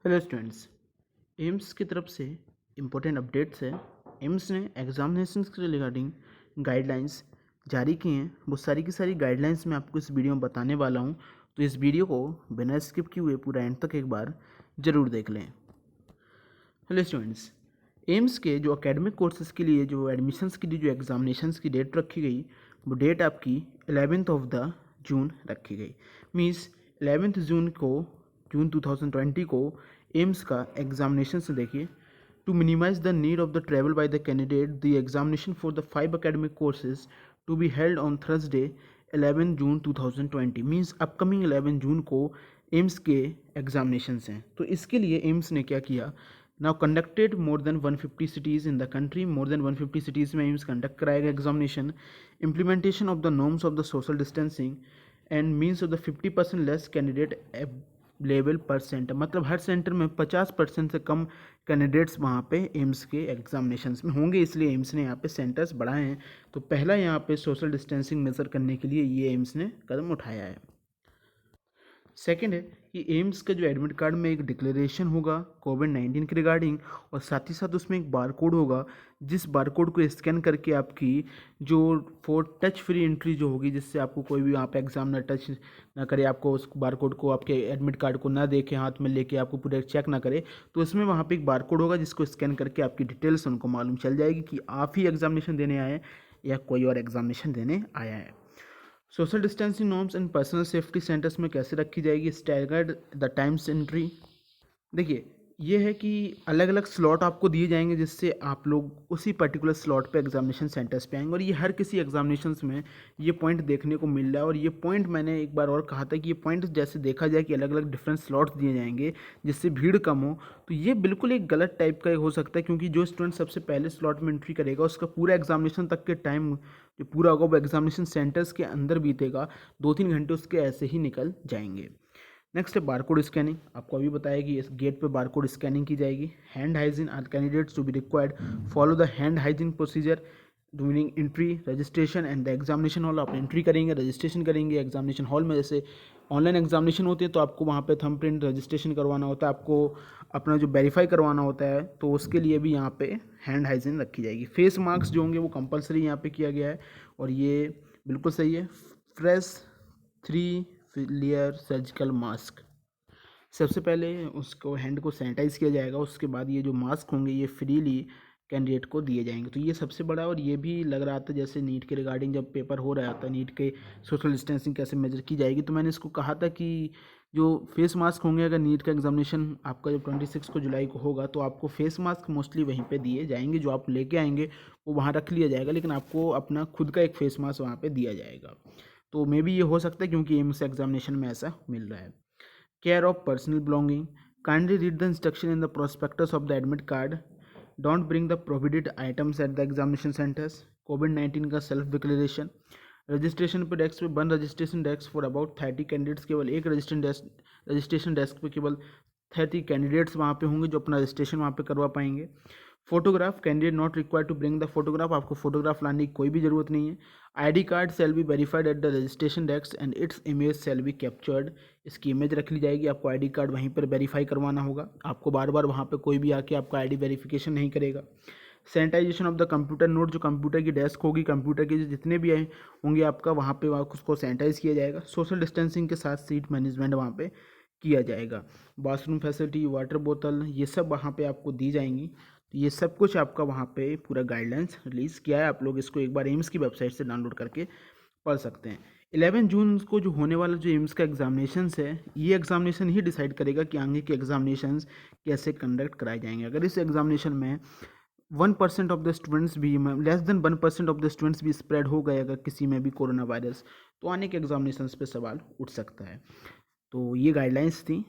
Hello students, AIIMS की तरफ से इम्पोर्टेंट अपडेट्स है। एम्स ने एग्जामिनेशंस के रिगार्डिंग गाइडलाइंस जारी की हैं। वो सारी की सारी गाइडलाइंस मैं आपको इस वीडियो में बताने वाला हूँ, तो इस वीडियो को बिना स्किप किए हुए पूरा एंड तक एक बार ज़रूर देख लें। हेलो स्टूडेंट्स, एम्स के जो एकेडमिक कोर्सेज़ के लिए जो एडमिशन्स के लिए जो एग्जामिनेशंस की डेट रखी गई, वो डेट आपकी 11th ऑफ द जून रखी गई। मीन्स 11th जून को, जून 2020 को एम्स का एग्जामिनेशन से देखिए, to minimize the need of the travel by the candidate the examination for the 5 academic courses to be held on Thursday 11 June 2020। Means upcoming 11 June को AIIMS के examinations हैं। तो इसके लिए एम्स ने क्या किया, now conducted more than 150 cities in the country, more than 150 cities में एम्स कंडक्ट कराएगा examination, implementation of the norms of the social distancing and means of the 50% less candidate available पर सेंटर। मतलब हर centre में 50% से कम candidates वहाँ पे AIIMS के examinations में होंगे, इसलिए एम्स ने यहाँ पे सेंटर्स बढ़ाए हैं। तो पहला यहाँ पे सोशल डिस्टेंसिंग मेजर करने के लिए ये एम्स ने कदम उठाया है। सेकेंड है कि एम्स का जो एडमिट कार्ड में एक डिक्लेरेशन होगा कोविड-19 के रिगार्डिंग, और साथ ही साथ उसमें एक बार कोड होगा, जिस बार कोड को स्कैन करके आपकी जो फॉर टच फ्री एंट्री जो होगी, जिससे आपको कोई भी वहाँ पे एग्जाम ना टच ना करे, आपको उस बार कोड को, आपके एडमिट कार्ड को ना देखे हाथ में लेके आपको पूरा चेक ना करे, तो उसमें वहाँ पे एक बार कोड होगा जिसको स्कैन करके आपकी डिटेल्स उनको मालूम चल जाएगी कि आप ही एग्जामिनेशन देने आए हैं या कोई और एग्जामिनेशन देने आया है। Social distancing norms and personal safety centres में कैसे रखी जाएगी, स्टैगर्ड द टाइम्स एंट्री। देखिए, ये है कि अलग अलग स्लॉट आपको दिए जाएंगे, जिससे आप लोग उसी पर्टिकुलर स्लॉट पे एग्जामिनेशन सेंटर्स पे आएंगे। और ये हर किसी एग्जामिनेशंस में ये पॉइंट देखने को मिल रहा है। और ये पॉइंट मैंने एक बार और कहा था कि ये पॉइंट जैसे देखा जाए कि अलग अलग डिफरेंट स्लॉट्स दिए जाएंगे जिससे भीड़ कम हो, तो ये बिल्कुल एक गलत टाइप का हो सकता है, क्योंकि जो स्टूडेंट सबसे पहले स्लॉट में एंट्री करेगा उसका पूरा एग्जामिनेशन तक के टाइम जो पूरा होगा वो एग्जामिनेशन सेंटर्स के अंदर बीतेगा। 2-3 घंटे उसके ऐसे ही निकल जाएंगे। नेक्स्ट है बारकोड स्कैनिंग। आपको अभी बताया कि इस गेट पे बारकोड स्कैनिंग की जाएगी। Hand hygiene are candidates to be required follow the hand hygiene procedure during entry registration and the examination hall. आप एंट्री करेंगे, रजिस्ट्रेशन करेंगे एग्जामिनेशन हॉल में। जैसे ऑनलाइन एग्जामिनेशन होती है तो आपको वहाँ पे थंब प्रिंट रजिस्ट्रेशन करवाना होता है, आपको अपना जो वेरीफाई करवाना होता है, तो उसके लिए भी यहाँ पे हैंड हाइजीन रखी जाएगी। फेस मास्क जो होंगे वो कंपलसरी यहाँ पे किया गया है, और ये बिल्कुल सही है। फ्रेश 3 लेयर सर्जिकल मास्क, सबसे पहले उसको हैंड को सैनिटाइज़ किया जाएगा, उसके बाद ये जो मास्क होंगे ये फ्रीली कैंडिडेट को दिए जाएंगे। तो ये सबसे बड़ा, और ये भी लग रहा था जैसे नीट के रिगार्डिंग जब पेपर हो रहा था, नीट के सोशल डिस्टेंसिंग कैसे मेजर की जाएगी, तो मैंने इसको कहा था कि जो फेस मास्क होंगे, अगर नीट का एग्जामिनेशन आपका जब 26 को जुलाई को होगा, तो आपको फेस मास्क मोस्टली वहीं पे दिए जाएंगे। जो आप लेके आएंगे वो वहाँ रख लिया जाएगा, लेकिन आपको अपना खुद का एक फेस मास्क वहाँ पे दिया जाएगा। तो मे बी ये हो सकता है, क्योंकि एम्स एग्जामिनेशन में ऐसा मिल रहा है। Care of personal belonging. Kindly read the instruction in the prospectus of the admit card. Don't bring the prohibited items at the examination centers. COVID-19 का सेल्फ डिक्लेरेशन। रजिस्ट्रेशन पे डेस्क पे बंद registration desk for about 30 candidates. केवल एक registration desk पे केवल 30 candidates वहाँ पे होंगे जो अपना रजिस्ट्रेशन वहाँ पे करवा पाएंगे। Photograph, candidate not required to bring the photograph. आपको फोटोग्राफ लाने की कोई भी ज़रूरत नहीं है। ID card shall be verified at the registration desk and its image shall be captured. इसकी इमेज रख ली जाएगी। आपको आईडी कार्ड वहीं पर वेरीफाई करवाना होगा। आपको बार बार वहाँ पे कोई भी आके आपका आईडी वेरिफिकेशन नहीं करेगा। Sanitization of the computer note, जो कंप्यूटर की डेस्क होगी, कंप्यूटर के जितने भी होंगे आपका, वहाँ पे उसको सैनिटाइज किया जाएगा। सोशल डिस्टेंसिंग के साथ सीट मैनेजमेंट वहाँ पे किया जाएगा। बाथरूम फैसिलिटी, वाटर बोतल, ये सब वहाँ पे आपको दी जाएंगी। तो ये सब कुछ आपका वहाँ पे पूरा गाइडलाइंस रिलीज़ किया है। आप लोग इसको एक बार एम्स की वेबसाइट से डाउनलोड करके पढ़ सकते हैं। 11 जून को जो होने वाला जो एम्स का एग्जामिनेशन है, ये एग्जामिनेशन ही डिसाइड करेगा कि आगे के एग्जामिनेशन कैसे कंडक्ट कराए जाएंगे। अगर इस एग्जामिनेशन में 1% ऑफ द स्टूडेंट्स भी, less than 1% of the students भी स्प्रेड हो गए अगर किसी में भी कोरोना वायरस, तो आने के एग्जामिनेशन पे सवाल उठ सकता है। तो ये गाइडलाइंस थी।